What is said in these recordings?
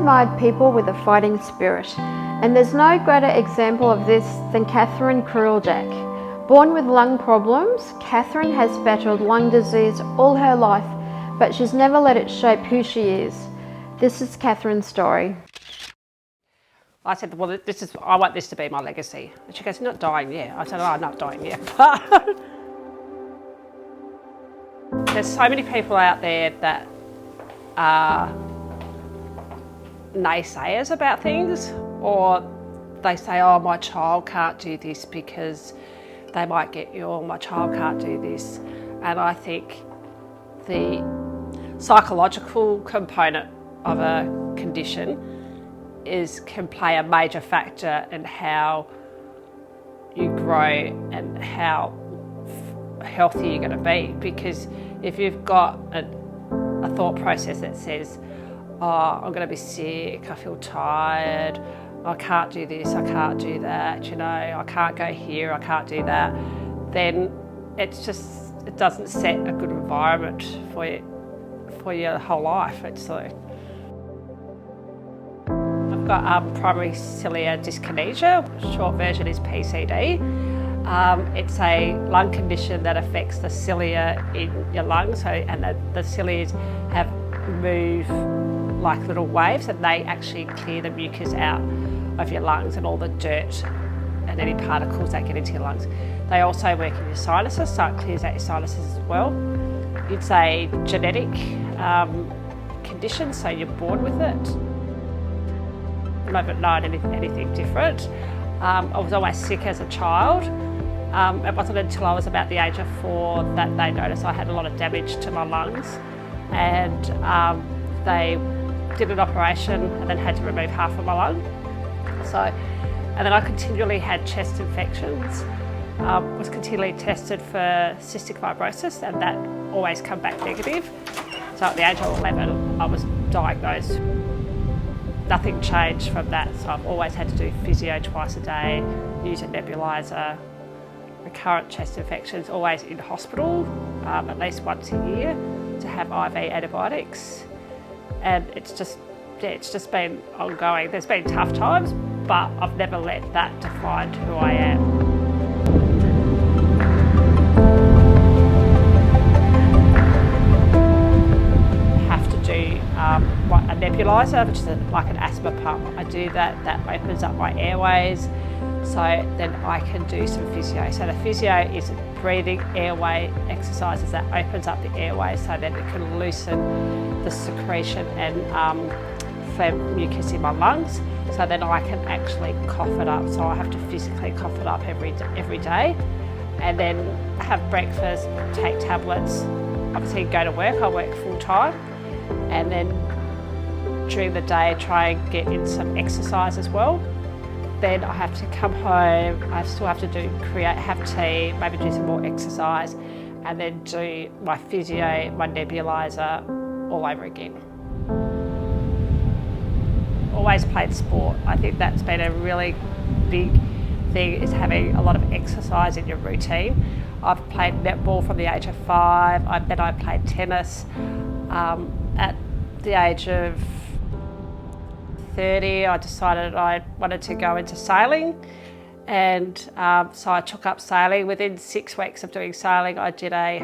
admired people with a fighting spirit, and there's no greater example of this than Catherine Kruljak. Born with lung problems, Catherine has battled lung disease all her life, but she's never let it shape who she is. This is Catherine's story. I said, well, I want this to be my legacy. And she goes, you're not dying yet. I said, oh, I'm not dying yet. There's so many people out there that are naysayers about things, or they say, oh, my child can't do this because they might get ill, my child can't do this. And I think the psychological component of a condition can play a major factor in how you grow and how healthy you're going to be. Because if you've got a thought process that says, oh, I'm going to be sick, I feel tired, I can't do this, I can't do that, you know, I can't go here, I can't do that, then it doesn't set a good environment for your whole life. I've got primary ciliary dyskinesia, short version is PCD. It's a lung condition that affects the cilia in your lungs, and the cilia move like little waves, and they actually clear the mucus out of your lungs and all the dirt and any particles that get into your lungs. They also work in your sinuses, so it clears out your sinuses as well. It's a genetic condition, so you're born with it. I haven't known anything different. I was always sick as a child. It wasn't until I was about the age of 4 that they noticed I had a lot of damage to my lungs, and they did an operation and then had to remove half of my lung. And then I continually had chest infections. Was continually tested for cystic fibrosis, and that always come back negative. So at the age of 11, I was diagnosed. Nothing changed from that, so I've always had to do physio twice a day, use a nebuliser, recurrent chest infections, always in hospital, at least once a year, to have IV antibiotics. And it's just been ongoing. There's been tough times, but I've never let that define who I am. A nebuliser, which is like an asthma pump. I do that opens up my airways, so then I can do some physio. So the physio is breathing airway exercises that opens up the airways so that it can loosen the secretion and phlegm mucus in my lungs, so then I can actually cough it up. So I have to physically cough it up every day, and then have breakfast, take tablets, obviously go to work. I work full time, and then during the day try and get in some exercise as well. Then I have to come home, I still have to have tea, maybe do some more exercise, and then do my physio, my nebuliser all over again. Always played sport. I think that's been a really big thing, is having a lot of exercise in your routine. I've played netball from the age of 5, then I played tennis. At the age of 30, I decided I wanted to go into sailing, and so I took up sailing. Within 6 weeks of doing sailing, I did a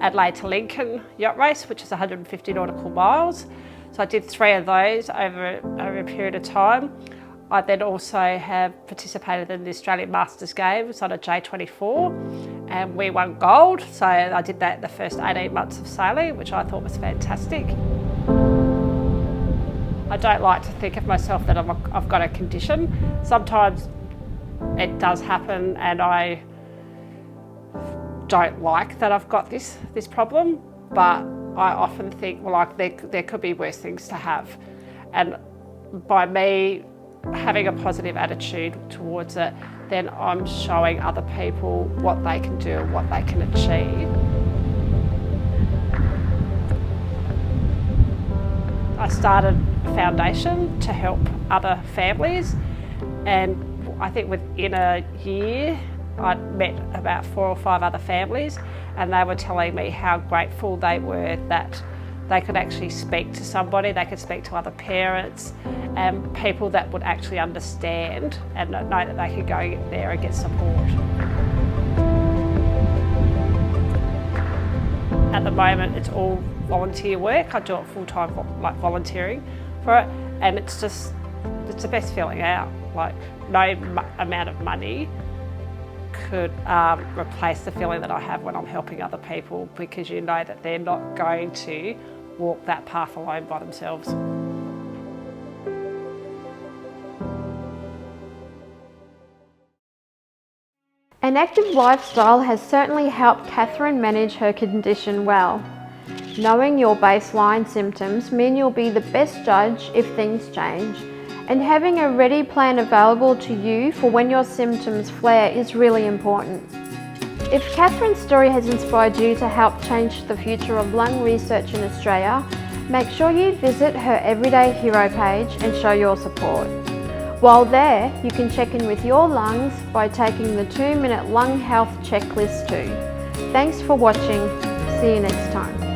Adelaide to Lincoln yacht race, which is 150 nautical miles. So I did 3 of those over a period of time. I then also have participated in the Australian Masters Games on a J24, and we won gold. So I did that the first 18 months of sailing, which I thought was fantastic. I don't like to think of myself that I've got a condition. Sometimes it does happen, and I don't like that I've got this problem, but I often think, well, there could be worse things to have. And by me having a positive attitude towards it, then I'm showing other people what they can do and what they can achieve. I started a foundation to help other families, and I think within a year I'd met about 4 or 5 other families, and they were telling me how grateful they were that they could actually speak to somebody, they could speak to other parents and people that would actually understand and know that they could go there and get support. At the moment, it's all volunteer work. I do it full-time, like volunteering for it, and it's the best feeling out. Like, no amount of money could replace the feeling that I have when I'm helping other people, because you know that they're not going to walk that path alone by themselves. An active lifestyle has certainly helped Catherine manage her condition well. Knowing your baseline symptoms mean you'll be the best judge if things change, and having a ready plan available to you for when your symptoms flare is really important. If Catherine's story has inspired you to help change the future of lung research in Australia, make sure you visit her Everyday Hero page and show your support. While there, you can check in with your lungs by taking the 2-minute lung health checklist too. Thanks for watching. See you next time.